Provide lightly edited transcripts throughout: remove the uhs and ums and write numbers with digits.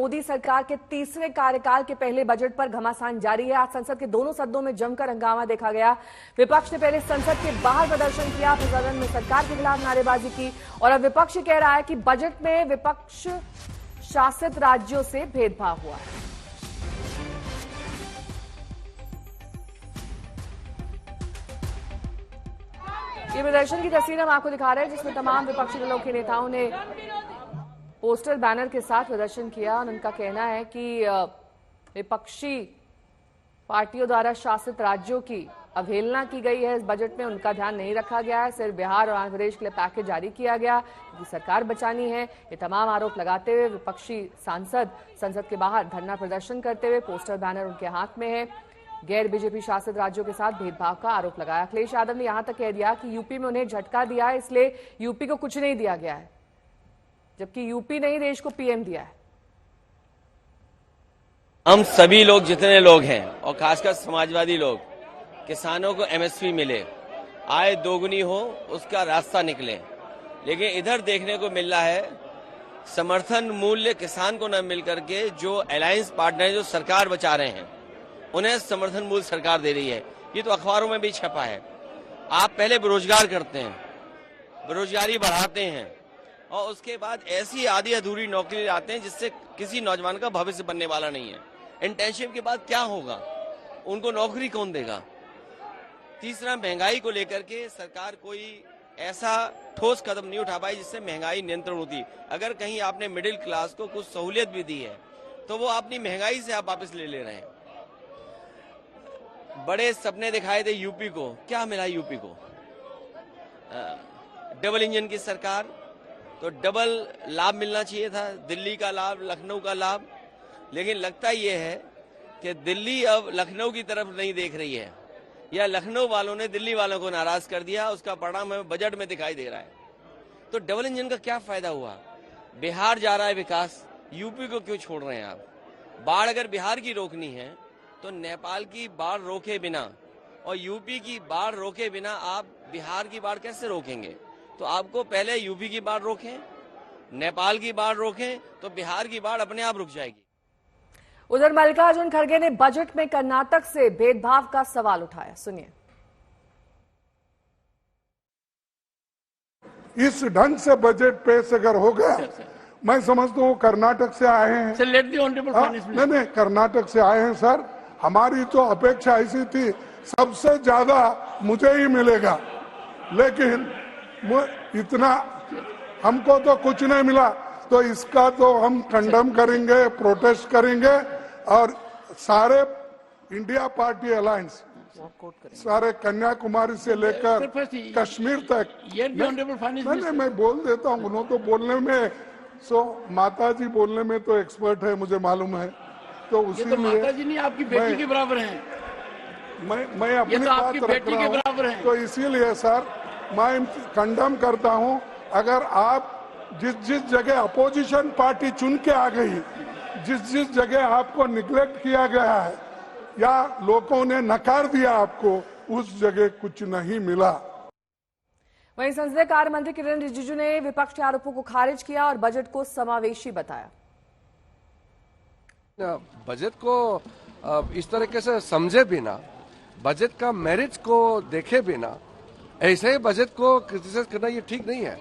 मोदी सरकार के तीसरे कार्यकाल के पहले बजट पर घमासान जारी है। आज संसद के दोनों सदनों में जमकर हंगामा देखा गया। विपक्ष ने पहले संसद के बाहर प्रदर्शन किया, फिर सदन में सरकार के खिलाफ नारेबाजी की और अब विपक्ष कह रहा है कि बजट में विपक्ष शासित राज्यों से भेदभाव हुआ है। ये प्रदर्शन की तस्वीर हम आपको दिखा रहे हैं, जिसमें तमाम विपक्षी दलों के नेताओं ने पोस्टर बैनर के साथ प्रदर्शन किया और उनका कहना है कि विपक्षी पार्टियों द्वारा शासित राज्यों की अवहेलना की गई है। इस बजट में उनका ध्यान नहीं रखा गया है। सिर्फ बिहार और आंध्र प्रदेश के लिए पैकेज जारी किया गया क्योंकि सरकार बचानी है। ये तमाम आरोप लगाते हुए विपक्षी सांसद संसद के बाहर धरना प्रदर्शन करते हुए पोस्टर बैनर उनके हाथ में है, गैर बीजेपी शासित राज्यों के साथ भेदभाव का आरोप लगाया। अखिलेश यादव ने यहां तक कह दिया कि यूपी में उन्हें झटका दिया है, इसलिए यूपी को कुछ नहीं दिया गया है, जबकि यूपी ने ही देश को पीएम दिया है। हम सभी लोग जितने लोग हैं और खासकर समाजवादी लोग, किसानों को एमएसपी मिले, आय दोगुनी हो, उसका रास्ता निकले। लेकिन इधर देखने को मिल रहा है समर्थन मूल्य किसान को न मिल करके जो अलायंस पार्टनर जो सरकार बचा रहे हैं उन्हें समर्थन मूल्य सरकार दे रही है। ये तो अखबारों में भी छपा है। आप पहले बेरोजगार करते हैं, बेरोजगारी बढ़ाते हैं और उसके बाद ऐसी आधी अधूरी नौकरी लाते हैं जिससे किसी नौजवान का भविष्य बनने वाला नहीं है। इंटर्नशिप के बाद क्या होगा, उनको नौकरी कौन देगा। तीसरा, महंगाई को लेकर के सरकार कोई ऐसा ठोस कदम नहीं उठा पाई जिससे महंगाई नियंत्रण होती। अगर कहीं आपने मिडिल क्लास को कुछ सहूलियत भी दी है तो वो अपनी महंगाई से आप वापस ले रहे हैं। बड़े सपने दिखाए थे यूपी को, क्या मिला यूपी को? डबल इंजन की सरकार, तो डबल लाभ मिलना चाहिए था, दिल्ली का लाभ, लखनऊ का लाभ। लेकिन लगता ये है कि दिल्ली अब लखनऊ की तरफ नहीं देख रही है, या लखनऊ वालों ने दिल्ली वालों को नाराज कर दिया। उसका परिणाम हमें बजट में दिखाई दे रहा है। तो डबल इंजन का क्या फायदा हुआ? बिहार जा रहा है विकास, यूपी को क्यों छोड़ रहे हैं आप? बाढ़ अगर बिहार की रोकनी है तो नेपाल की बाढ़ रोके बिना और यूपी की बाढ़ रोके बिना आप बिहार की बाढ़ कैसे रोकेंगे? तो आपको पहले यूपी की बाढ़ रोकें, नेपाल की बाढ़ रोकें, तो बिहार की बाढ़ अपने आप रुक जाएगी। उधर मल्लिकार्जुन खड़गे ने बजट में कर्नाटक से भेदभाव का सवाल उठाया, सुनिए। इस ढंग से बजट पेश अगर हो गया, मैं समझता हूँ कर्नाटक से आए हैं। नहीं, कर्नाटक से आए हैं सर। हमारी तो अपेक्षा ऐसी थी सबसे ज्यादा मुझे ही मिलेगा, लेकिन इतना हमको तो कुछ नहीं मिला। तो इसका तो हम कंडम करेंगे, प्रोटेस्ट करेंगे और सारे इंडिया पार्टी अलायंस, सारे कन्याकुमारी से लेकर कश्मीर तक। नहीं, मैं बोल देता हूँ, उन्होंने तो बोलने में माता जी बोलने में तो एक्सपर्ट है, मुझे मालूम है। तो उसी तो माता जी नहीं, आपकी बेटी के बराबर हैं। मैं अपनी तो बात आपकी बेटी के बराबर हैं। तो इसीलिए सर मैं कंडम करता हूं। अगर आप जिस जगह अपोजिशन पार्टी चुन के आ गई, जिस जगह आपको निग्लेक्ट किया गया है या लोगों ने नकार दिया आपको, उस जगह कुछ नहीं मिला। वहीं संसदीय कार्य मंत्री किरेन रिजिजू ने विपक्ष के आरोपों को खारिज किया और बजट को समावेशी बताया। बजट को इस तरीके से समझे बिना, बजट का मेरिट को देखे बिना ऐसे ही बजट को क्रिटिसाइज करना ये ठीक नहीं है।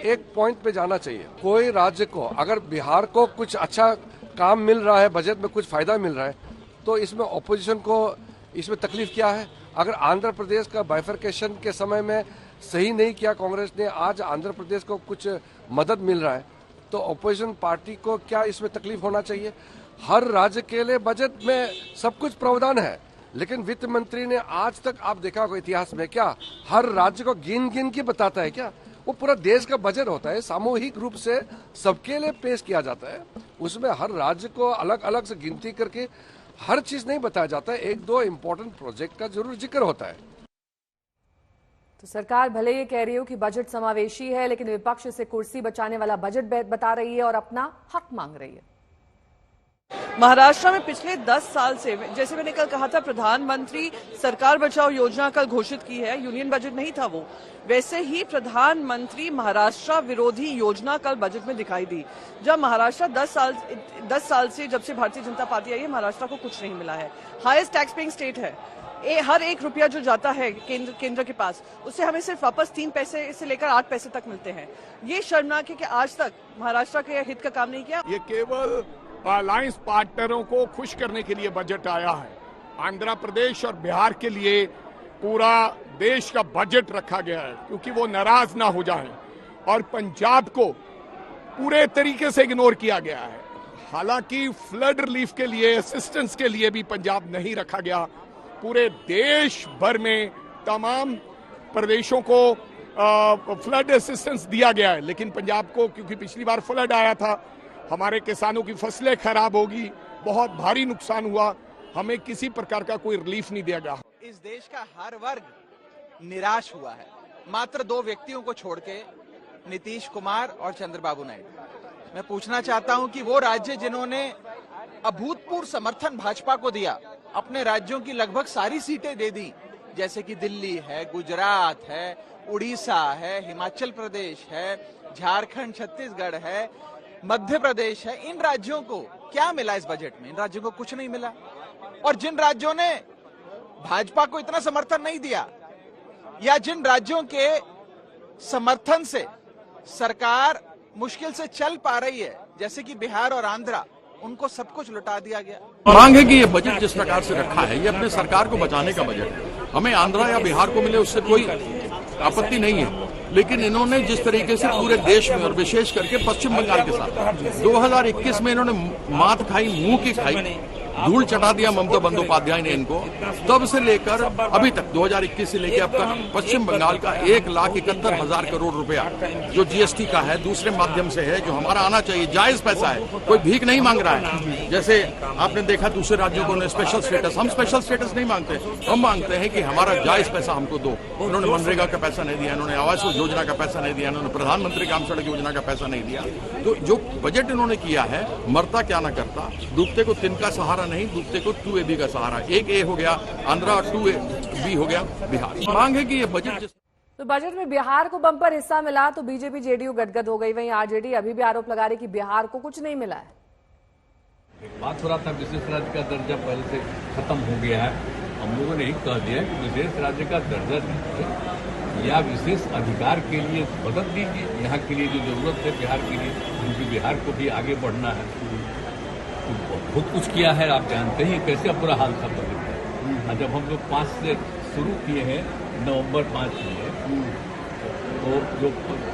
एक पॉइंट पे जाना चाहिए। कोई राज्य को अगर बिहार को कुछ अच्छा काम मिल रहा है, बजट में कुछ फायदा मिल रहा है, तो इसमें ऑपोजिशन को इसमें तकलीफ क्या है? अगर आंध्र प्रदेश का बाइफरकेशन के समय में सही नहीं किया कांग्रेस ने, आज आंध्र प्रदेश को कुछ मदद मिल रहा है, तो ऑपोजिशन पार्टी को क्या इसमें तकलीफ होना चाहिए? हर राज्य के लिए बजट में सब कुछ प्रावधान है, लेकिन वित्त मंत्री ने आज तक आप देखा होगा इतिहास में, क्या हर राज्य को गिन के बताता है क्या? वो पूरा देश का बजट होता है, सामूहिक रूप से सबके लिए पेश किया जाता है। उसमें हर राज्य को अलग अलग से गिनती करके हर चीज नहीं बताया जाता है। एक दो इम्पोर्टेंट प्रोजेक्ट का जरूर जिक्र होता है। तो सरकार भले ये कह रही हो कि बजट समावेशी है, लेकिन विपक्ष इसे कुर्सी बचाने वाला बजट बता रही है और अपना हक मांग रही है। महाराष्ट्र में पिछले 10 साल से, जैसे मैंने कल कहा था, प्रधानमंत्री सरकार बचाओ योजना कल घोषित की है, यूनियन बजट नहीं था वो, वैसे ही प्रधानमंत्री महाराष्ट्र विरोधी योजना कल बजट में दिखाई दी। जब महाराष्ट्र 10 साल से, जब से भारतीय जनता पार्टी आई है, महाराष्ट्र को कुछ नहीं मिला है। हाईएस्ट टैक्स पेइंग स्टेट है। हर एक रुपया जो जाता है केंद्र के पास, उससे हमें सिर्फ वापस 3 पैसे से लेकर 8 पैसे तक मिलते हैं। ये शर्मनाक है कि आज तक महाराष्ट्र के हित का काम नहीं किया। ये केवल अलायंस पार्टनरों को खुश करने के लिए बजट आया है। आंध्र प्रदेश और बिहार के लिए पूरा देश का बजट रखा गया है क्योंकि वो नाराज ना हो जाएं, और पंजाब को पूरे तरीके से इग्नोर किया गया है। हालांकि फ्लड रिलीफ के लिए, असिस्टेंस के लिए भी पंजाब नहीं रखा गया। पूरे देश भर में तमाम प्रदेशों को फ्लड असिस्टेंस दिया गया है, लेकिन पंजाब को, क्योंकि पिछली बार फ्लड आया था, हमारे किसानों की फसलें खराब होगी, बहुत भारी नुकसान हुआ, हमें किसी प्रकार का कोई रिलीफ नहीं दिया गया। इस देश का हर वर्ग निराश हुआ है, मात्र 2 व्यक्तियों को छोड़ के, नीतीश कुमार और चंद्रबाबू नायडू। मैं पूछना चाहता हूं कि वो राज्य जिन्होंने अभूतपूर्व समर्थन भाजपा को दिया, अपने राज्यों की लगभग सारी सीटें दे दी, जैसे कि दिल्ली है, गुजरात है, उड़ीसा है, हिमाचल प्रदेश है, झारखंड, छत्तीसगढ़ है, मध्य प्रदेश है, इन राज्यों को क्या मिला इस बजट में? इन राज्यों को कुछ नहीं मिला। और जिन राज्यों ने भाजपा को इतना समर्थन नहीं दिया, या जिन राज्यों के समर्थन से सरकार मुश्किल से चल पा रही है, जैसे कि बिहार और आंध्र, उनको सब कुछ लुटा दिया गया। मांग है कि ये बजट जिस प्रकार से रखा है, ये अपने सरकार को बचाने का बजट है। हमें आंध्र या बिहार को मिले उससे कोई आपत्ति नहीं है, लेकिन इन्होंने जिस तरीके से पूरे देश में और विशेष करके पश्चिम बंगाल के साथ 2021 में इन्होंने मात खाई, मुंह की खाई, धूल चटा दिया ममता बंदोपाध्याय ने इनको। तब से लेकर अभी तक 2021 से लेकर अब तक पश्चिम बंगाल का 1,71,000 करोड़ रुपया जो जीएसटी का है, दूसरे माध्यम से है, जो हमारा आना चाहिए, जायज पैसा है, कोई भीख नहीं मांग रहा है। जैसे आपने देखा दूसरे राज्यों को स्पेशल स्टेटस, हम स्पेशल स्टेटस नहीं मांगते, हम मांगते हैं कि हमारा जायज पैसा हमको दो। उन्होंने मनरेगा का पैसा नहीं दिया, इन्होंने आवास योजना का पैसा नहीं दिया, इन्होंने प्रधानमंत्री ग्राम सड़क योजना का पैसा नहीं दिया। तो जो बजट इन्होंने किया है, मरता क्या ना करता, डूबते को तिनका सहारा नहीं, डूबते को 2AB का सहारा। 1A हो गया आंध्र, 2B हो गया बिहार। मांग है कि ये बजट, तो बजट में बिहार को बम्पर हिस्सा मिला तो बीजेपी जेडीयू गदगद हो गई। वहीं आरजेडी अभी भी आरोप लगा रही कि बिहार को कुछ नहीं मिला है। बात हो रहा था विशेष राज्य का दर्जा पहले से खत्म हो गया है। हम लोगों ने ही कह दिया कि विशेष राज्य का दर्जा दीजिए या विशेष अधिकार के लिए मदद दीजिए, यहाँ के लिए जो जरूरत है बिहार के लिए, क्योंकि बिहार को भी आगे बढ़ना है। तो बहुत कुछ किया है, आप जानते हैं कैसे बुरा हाल था बजट में। जब हम लोग 5 से शुरू किए हैं, नवंबर 5 में, तो जो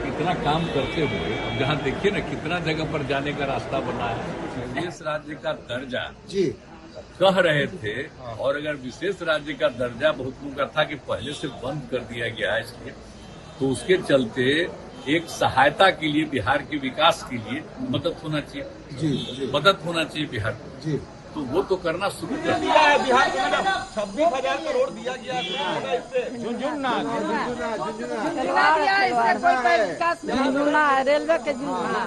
इतना काम करते हुए अब जहाँ देखिए ना कितना जगह पर जाने का रास्ता बना है। विशेष राज्य का दर्जा जी कह रहे थे, और अगर विशेष राज्य का दर्जा बहुत लोगों का था कि पहले से बंद कर दिया गया है इसलिए, तो उसके चलते एक सहायता के लिए बिहार के विकास के लिए मदद होना चाहिए, जी मदद होना चाहिए बिहार को, जी तो वो तो करना शुरू कर दिया है। बिहार को 26,000 करोड़ दिया गया, झुनझुना रेलवे के झुनझुना